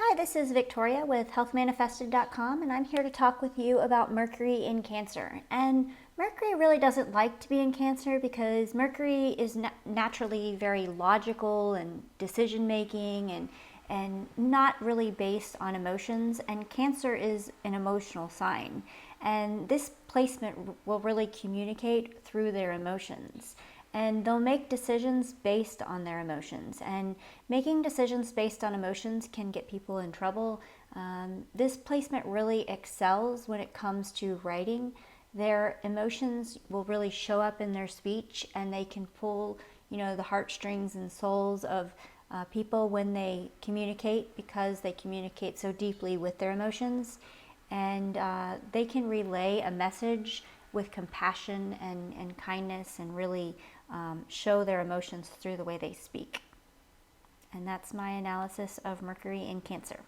Hi, this is Victoria with healthmanifested.com, and I'm here to talk with you about Mercury in Cancer. And Mercury really doesn't like to be in Cancer because Mercury is naturally very logical and decision making and not really based on emotions, and Cancer is an emotional sign. And this placement will really communicate through their emotions, and they'll make decisions based on their emotions, and making decisions based on emotions can get people in trouble. This placement really excels when it comes to writing. Their emotions will really show up in their speech, and they can pull the heartstrings and souls of people when they communicate, because they communicate so deeply with their emotions, and they can relay a message with compassion and kindness, and really show their emotions through the way they speak. And that's my analysis of Mercury in Cancer.